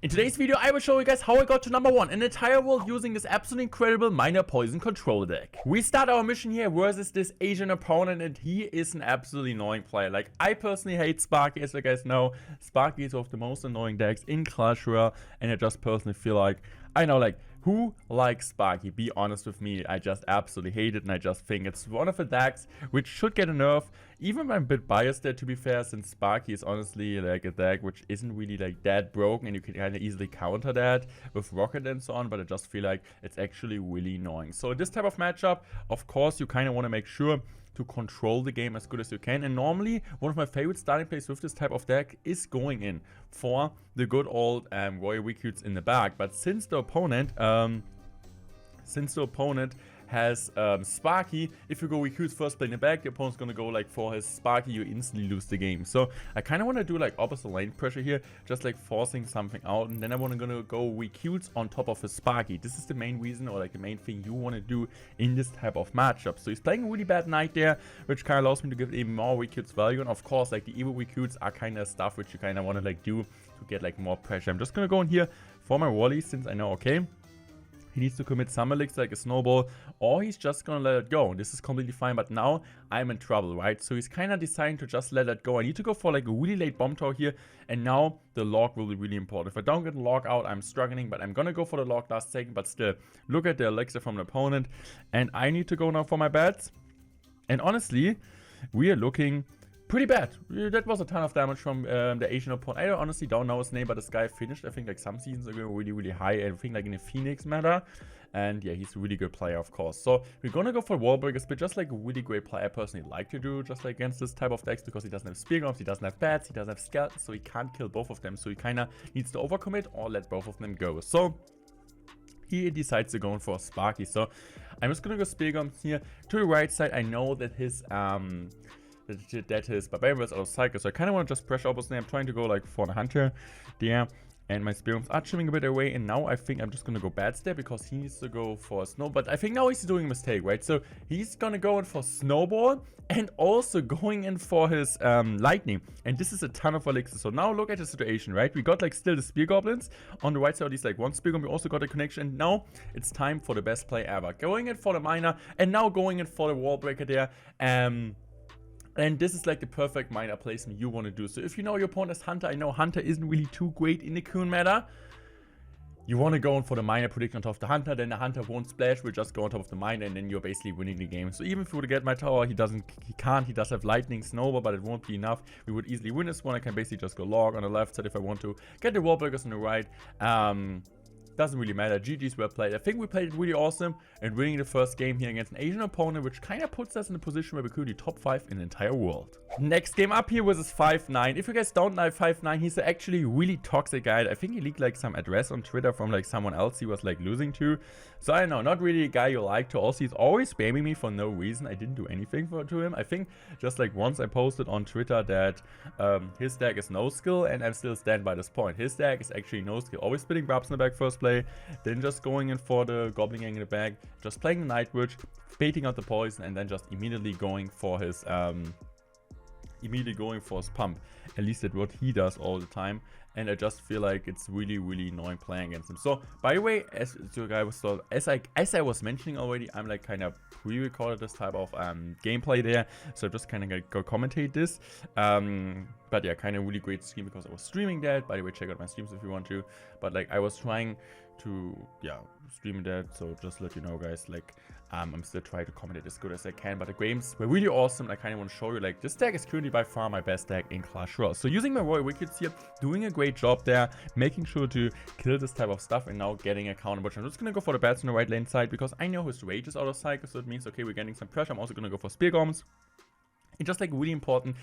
In today's video, I will show you guys how I got to number 1 in the entire world using this absolutely incredible minor poison control deck. We start our mission here versus this Asian opponent, and he is an absolutely annoying player. Like, I personally hate Sparky, as you guys know. Sparky is one of the most annoying decks in Clash Royale, and I just personally feel like, I know, like, who likes Sparky? Be honest with me, I just absolutely hate it, and I just think it's one of the decks which should get a nerf. Even I'm a bit biased there, to be fair, since Sparky is honestly like a deck which isn't really like that broken, and you can kind of easily counter that with Rocket and so on, but I just feel like it's actually really annoying. So in this type of matchup, of course, you kind of want to make sure to control the game as good as you can. And normally, one of my favorite starting plays with this type of deck is going in for the good old Royal Recruits in the back. But since the opponent has Sparky, if you go Recruits first play in the back, the opponent's gonna go like for his Sparky, you instantly lose the game. So I kind of want to do like opposite lane pressure here, just like forcing something out, and then I want to go Recruits on top of his Sparky. This is the main reason, or like the main thing you want to do in this type of matchup. So he's playing a really bad Knight there, which kind of allows me to give even more Recruits value, and of course like the evil Recruits are kind of stuff which you kind of want to like do to get like more pressure. I'm just gonna go in here for my Wally, since I know, okay, he needs to commit some elixir like a snowball, or he's just gonna let it go. This is completely fine, but now I'm in trouble, right? So he's kind of deciding to just let it go. I need to go for like a really late bomb tower here, and now the log will be really important. If I don't get the log out, I'm struggling, but I'm gonna go for the log last second. But still, look at the elixir from the opponent, and I need to go now for my bats. And honestly, we are looking pretty bad. That was a ton of damage from the Asian opponent. I honestly don't know his name, but this guy finished, I think, like some seasons ago, really high. I think like in the Phoenix meta. And yeah, he's a really good player, of course. So we're gonna go for wall breakers, but just like a really great player I personally like to do, just like against this type of decks, because he doesn't have spear bombs, he doesn't have bats, he doesn't have skeletons, so he can't kill both of them. So he kind of needs to overcommit or let both of them go. So he decides to go in for Sparky. So I'm just gonna go spear bombs here to the right side. I know that his that his barbarian is out of cycle, so I kind of want to just pressure opposite. I'm trying to go like for the hunter there, and my spear bombs are chipping a bit away, and now I think I'm just gonna go bats there because he needs to go for snow. But I think now he's doing a mistake, right? So he's gonna go in for snowball and also going in for his lightning, and this is a ton of elixir. So now look at the situation, right? We got like still the spear goblins on the right side, at least like one spear goblin. We also got a connection, and now it's time for the best play ever, going in for the miner, and now going in for the wall breaker there. And this is like the perfect miner placement you want to do. So if you know your opponent is Hunter, I know Hunter isn't really too great in the Kun meta. You want to go in for the miner prediction on top of the Hunter, then the Hunter won't splash, will just go on top of the miner, and then you're basically winning the game. So even if we would get my tower, he does have lightning, snowball, but it won't be enough. We would easily win this one. I can basically just go log on the left side if I want to. Get the wall breakers on the right. Doesn't really matter. GG's well played. I think we played it really awesome and winning the first game here against an Asian opponent, which kind of puts us in a position where we could be top 5 in the entire world. Next game up here was his 5-9. If you guys don't know 5-9, he's actually really toxic guy. I think he leaked like some address on Twitter from like someone else he was like losing to. So I don't know, not really a guy you like to. Also, he's always spamming me for no reason. I didn't do anything to him. I think just like once I posted on Twitter that his deck is no skill, and I'm still stand by this point. His deck is actually no skill. Always spitting grabs in the back first play, then just going in for the Goblin Gang in the back, just playing the Night Witch, baiting out the poison, and then just immediately going for his pump. At least that's what he does all the time, and I just feel like it's really annoying playing against him. So by the way, as I was mentioning already, I'm like kind of pre-recorded this type of gameplay there, so just kind of go commentate this. But yeah, kind of really great stream because I was streaming that. By the way, check out my streams if you want to. But like I was trying to stream that, so just let you know, guys, like I'm still trying to commentate as good as I can. But the games were really awesome. I kind of want to show you, like, this deck is currently by far my best deck in Clash Royale. So using my Royal Wickets here, doing a great job there, making sure to kill this type of stuff, and now getting a counter. But I'm just gonna go for the bats on the right lane side because I know his rage is out of cycle, so it means okay, we're getting some pressure. I'm also gonna go for spear golems. It's just like a really important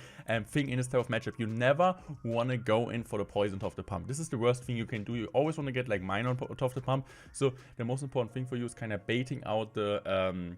thing in this type of matchup. You never want to go in for the poison top of the pump. This is the worst thing you can do. You always want to get like mine on top of the pump. So the most important thing for you is kind of baiting out the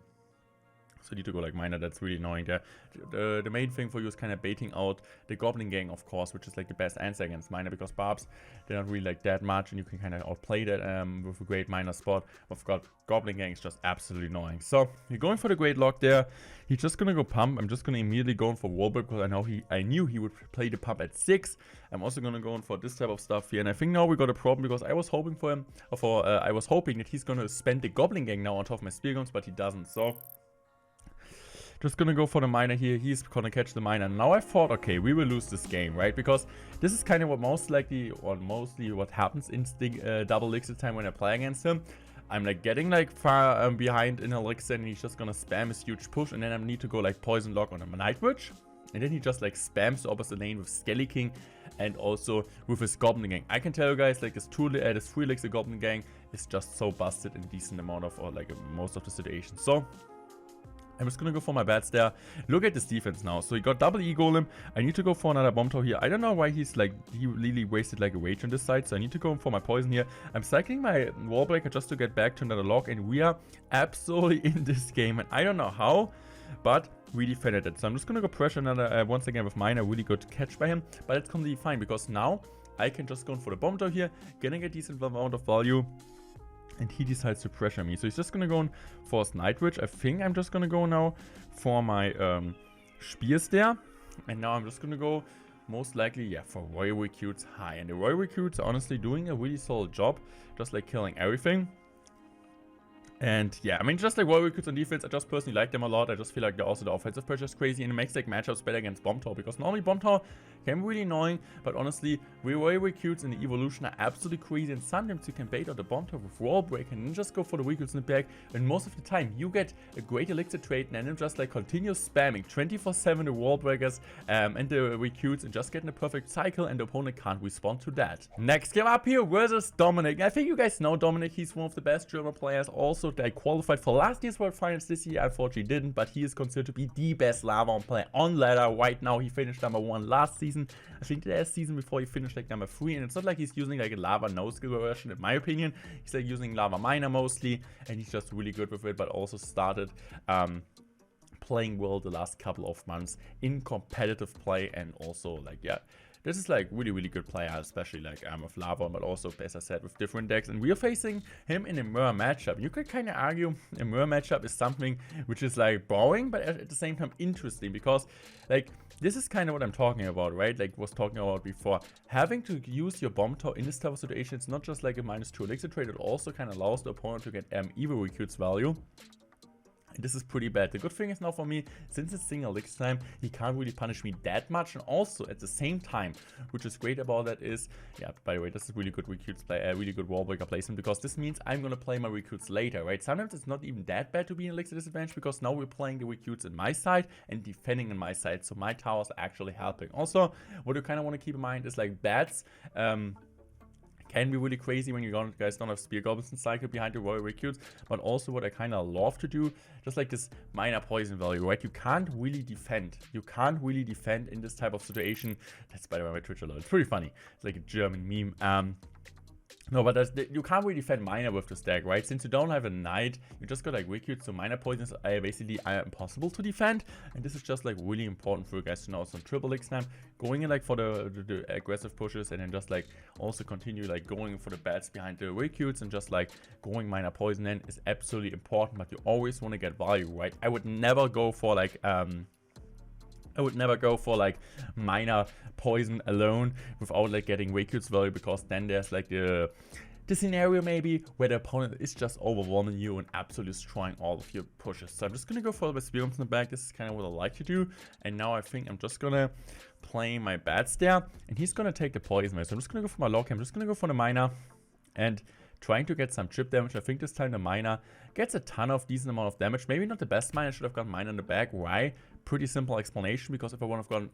So you need to go like miner, that's really annoying there. The main thing for you is kind of baiting out the Goblin Gang, of course, which is like the best answer against miner, because barbs, they're not really like that much, and you can kind of outplay that with a great miner spot. But Goblin Gang is just absolutely annoying. So you're going for the Great Lock there. He's just gonna go pump. I'm just gonna immediately go in for wall break because I knew he would play the pump at 6. I'm also gonna go in for this type of stuff here, and I think now we got a problem because I was hoping for him, I was hoping that he's gonna spend the Goblin Gang now on top of my spear guns, but he doesn't. So just gonna go for the miner here. He's gonna catch the miner. Now I thought, okay, we will lose this game, right? Because this is kind of what most likely, or mostly what happens in double elixir time when I play against him. I'm like getting like far behind in elixir, and he's just gonna spam his huge push, and then I need to go like poison lock on a Night Witch. And then he just like spams the opposite lane with Skelly King and also with his Goblin Gang. I can tell you guys, like this 3 elixir Goblin Gang is just so busted in a decent amount of, or like most of the situations. So I'm just gonna go for my bats there. Look at this defense now. So he got double E-Golem. I need to go for another bomb tower here. I don't know why he's like, he really wasted like a rage on this side. So I need to go for my poison here. I'm cycling my wall breaker just to get back to another lock. And we are absolutely in this game. And I don't know how, but we defended it. So I'm just gonna go pressure another, once again with miner. Really good catch by him. But it's completely fine because now I can just go for the bomb tower here. Getting a decent amount of value. And he decides to pressure me. So he's just going to go in for his Night Witch. I think I'm just going to go now for my Spears there. And now I'm just going to go most likely, yeah, for Royal Recruits high. And the Royal Recruits are honestly doing a really solid job. Just like killing everything. And yeah, I mean, just like Royal Recruits on defense, I just personally like them a lot. I just feel like they're also the offensive pressure is crazy, and it makes like matchups better against Bomb Tower, because normally Bomb Tower can be really annoying, but honestly, Royal Recruits in the evolution are absolutely crazy, and sometimes you can bait out the Bomb Tower with Wall Break and then just go for the Recruits in the back, and most of the time you get a great elixir trade and then just like continue spamming 24/7 the Wall Breakers and the Recruits and just getting a perfect cycle, and the opponent can't respond to that. Next game up here versus Dominic. I think you guys know Dominic. He's one of the best German players. Also, they qualified for last year's World Finals. This year, unfortunately, didn't, but he is considered to be the best Lavahound player on ladder right now. He finished number 1 last season. I think the last season before he finished like number 3, and it's not like he's using like a Lava no skill version, in my opinion. He's like using Lava Miner mostly, and he's just really good with it, but also started playing well the last couple of months in competitive play, and also like, yeah, this is like really good player, especially like with Lava, but also, as I said, with different decks. And we are facing him in a mirror matchup. You could kind of argue a mirror matchup is something which is like boring, but at the same time interesting, because like this is kind of what I'm talking about, right? Like was talking about before. Having to use your bomb tower in this type of situation, it's not just like a -2 elixir trade, it also kind of allows the opponent to get evil recruits value. And this is pretty bad. The good thing is now for me, since it's single elixir time, he can't really punish me that much. And also at the same time, which is great about that is, yeah, by the way, this is really good recruits play, really good wall breaker placement, because this means I'm gonna play my recruits later, right? Sometimes it's not even that bad to be in elixir disadvantage, because now we're playing the recruits in my side and defending in my side, so my towers are actually helping. Also, what you kind of want to keep in mind is like bats can be really crazy when you guys don't have Spear Goblins and cycle behind the Royal Recruits, but also what I kind of love to do, just like this minor poison value, right? You can't really defend. You can't really defend in this type of situation. That's, by the way, my Twitch alert. It's pretty funny. It's like a German meme. No, but you can't really defend miner with this deck, right? Since you don't have a knight, you just got like recruits, so miner poisons are basically impossible to defend. And this is just like really important for you guys to know. So triple X time, going in like for the aggressive pushes, and then just like also continue like going for the bats behind the recruits, and just like going miner poison in is absolutely important. But you always want to get value, right? I would never go for like minor poison alone without like getting recruits value, because then there's like the scenario maybe where the opponent is just overwhelming you and absolutely destroying all of your pushes. So I'm just gonna go for the spear in the back. This is kind of what I like to do. And now I think I'm just gonna play my bats there, and he's gonna take the poison. So I'm just gonna go for my lock. I'm just gonna go for the miner and trying to get some chip damage. I think this time the miner gets a ton of decent amount of damage. Maybe not the best miner. I should have gotten miner in the back. Why? Pretty simple explanation, because if I would have gone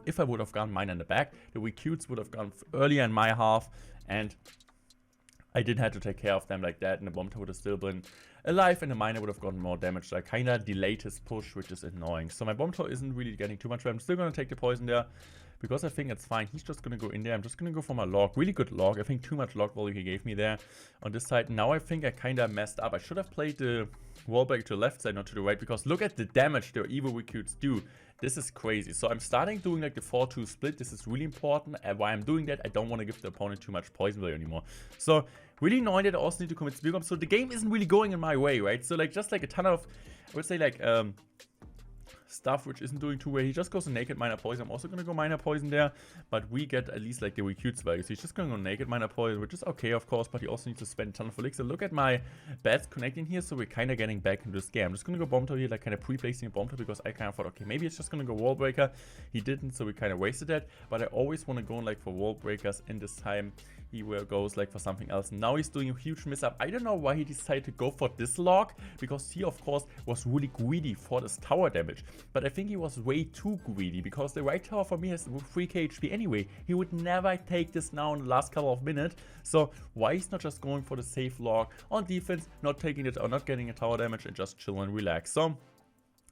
if I would have gotten miner in the back, the recruits would have gone earlier in my half, and I didn't have to take care of them like that, and the bomb tower would have still been alive, and the miner would have gotten more damage. So I kind of delayed his push, which is annoying. So my bomb tower isn't really getting too much. I'm still going to take the poison there. because I think it's fine. He's just going to go in there. I'm just going to go for my log. Really good log. I think too much log value he gave me there on this side. Now I think I kind of messed up. I should have played the wall break to the left side, not to the right, because look at the damage the evil recruits do. This is crazy. So I'm starting doing like the 4-2 split. This is really important. And why I'm doing that, I don't want to give the opponent too much poison value anymore. So really annoying that I also need to commit spear bomb. So the game isn't really going in my way, right? So like just like a ton of, I would say like stuff which isn't doing too well. He just goes to naked minor poison. I'm also gonna go minor poison there, but we get at least like the recruits value. So he's just gonna go naked minor poison, which is okay of course, but he also needs to spend a ton of elixir. Look at my bats connecting here, so we're kind of getting back into this game. I'm just gonna go bomb tower here, like kind of pre-placing a bomb tower, because I kind of thought, okay, maybe it's just gonna go wall breaker. He didn't, so we kind of wasted that. But I always want to go like for wall breakers in this time. He goes like for something else. Now he's doing a huge miss up. I don't know why he decided to go for this log, because he of course was really greedy for this tower damage. But I think he was way too greedy, because the right tower for me has 3k HP anyway. He would never take this now in the last couple of minutes. So why he's not just going for the safe log on defense, not taking it or not getting a tower damage and just chill and relax. So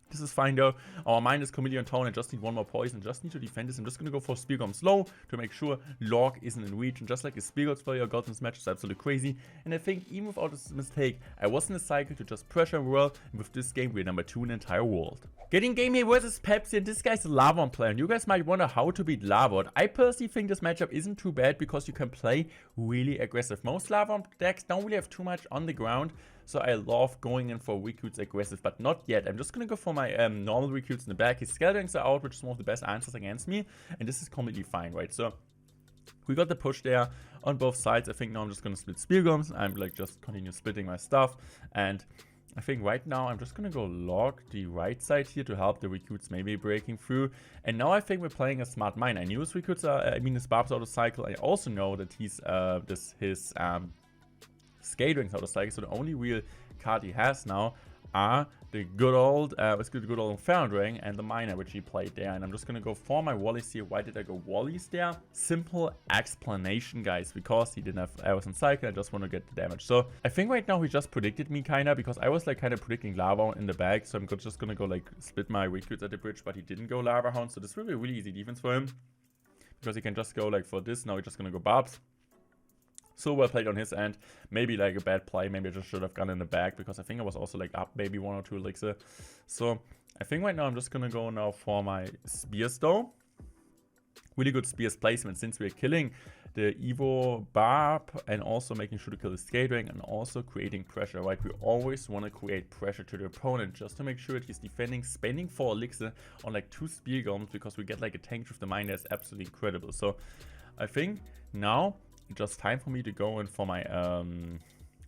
this is fine though. Our mine is completely on town. I just need one more poison. Just need to defend this. I'm just going to go for Spear Gum slow to make sure log isn't in reach. And just like the Spear Guns player got this match is absolutely crazy. And I think even without this mistake, I was in a cycle to just pressure world. And with this game, we're number 2 in the entire world. Getting game here versus Pepsi, and this guy's a Lavahound player. And you guys might wonder how to beat Lavahound. I personally think this matchup isn't too bad because you can play really aggressive. Most Lavahound decks don't really have too much on the ground. So I love going in for recruits aggressive, but not yet. I'm just going to go for my normal recruits in the back. His scatterings are out, which is one of the best answers against me. And this is completely fine, right? So we got the push there on both sides. I think now I'm just going to split Spear Gums. I'm like just continue splitting my stuff. And I think right now I'm just going to go log the right side here to help the recruits maybe breaking through. And now I think we're playing a smart mine. I knew his recruits are, his Barb's out of cycle. I also know that he's, his Skate Rings out of cycle, so the only real card he has now are the good old Inferno Ring and the Miner, which he played there. And I'm just gonna go for my Wallies here. Why did I go Wallies there? Simple explanation, guys, because he didn't have arrows on cycle. I just want to get the damage. So I think right now he just predicted me kinda, because I was like kind of predicting Lavahound in the back. So I'm just gonna go like split my recruits at the bridge, but he didn't go Lavahound. So this will be a really easy defense for him, because he can just go like for this. Now he's just gonna go Barbs. So well played on his end. Maybe like a bad play. Maybe I just should have gone in the back, because I think I was also like up maybe 1 or 2 elixir. So I think right now I'm just gonna go now for my spears though. Really good spears placement, since we're killing the Evo Barb and also making sure to kill the Skate Ring and also creating pressure, right? We always want to create pressure to the opponent just to make sure that he's defending, spending 4 elixir on like 2 spear gums, because we get like a tank with the mine. That's absolutely incredible. So I think now just time for me to go in for my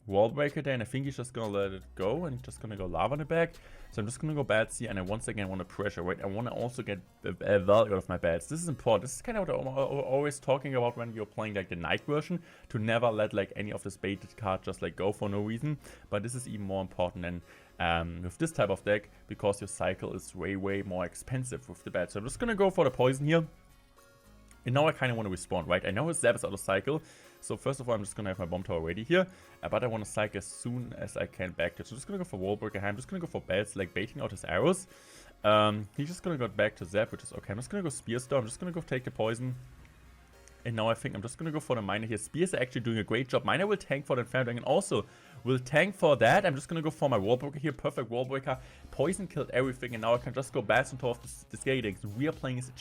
wall breaker there, and I think he's just gonna let it go and just gonna go lava in the back. So I'm just gonna go bats here, and I once again want to pressure, right? I want to also get a value out of my bats. This is important. This is kind of what I'm always talking about when you're playing like the night version, to never let like any of this baited card just like go for no reason. But this is even more important than with this type of deck, because your cycle is way more expensive with the bats. So I'm just gonna go for the poison here. And now I kind of want to respawn, right? I know his zap is out of cycle. So first of all, I'm just going to have my bomb tower ready here. But I want to cycle as soon as I can back to it. So I'm just going to go for wall breaker. I'm just going to go for bats, like baiting out his arrows. He's just going to go back to zap, which is okay. I'm just going to go spear storm. I'm just going to go take the poison. And now I think I'm just going to go for the miner here. Spears are actually doing a great job. Miner will tank for the Inferno Dragon, and also will tank for that. I'm just going to go for my wall breaker here. Perfect wall breaker. Poison killed everything, and now I can just go bats on top of the skating. So we are playing this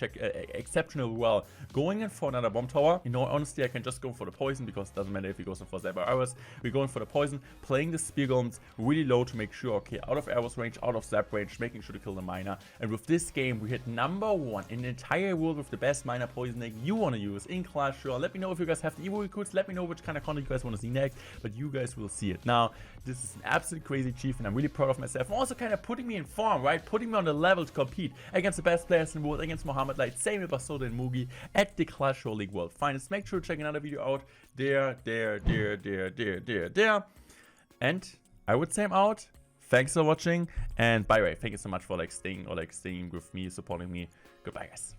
exceptionally well. Going in for another bomb tower. You know, honestly, I can just go for the poison, because it doesn't matter if he goes in for zap or arrows. We're going for the poison. Playing the spear guns really low to make sure, okay, out of arrows range, out of zap range, making sure to kill the miner. And with this game, we hit #1 in the entire world with the best miner poison deck you want to use in Clash Royale. Let me know if you guys have the Evo recruits. Let me know which kind of content you guys want to see next. But you guys will see it. Now, this is an absolutely crazy achievement. I'm really proud of myself. I'm also kind of putting me in form, right? Putting me on the level to compete against the best players in the world, against Mohammed Light, same with Basoda and Mugi at the Clash Royale League World Finals. Make sure to check another video out there. And I would say I'm out. Thanks for watching. And by the way, thank you so much for staying with me, supporting me. Goodbye, guys.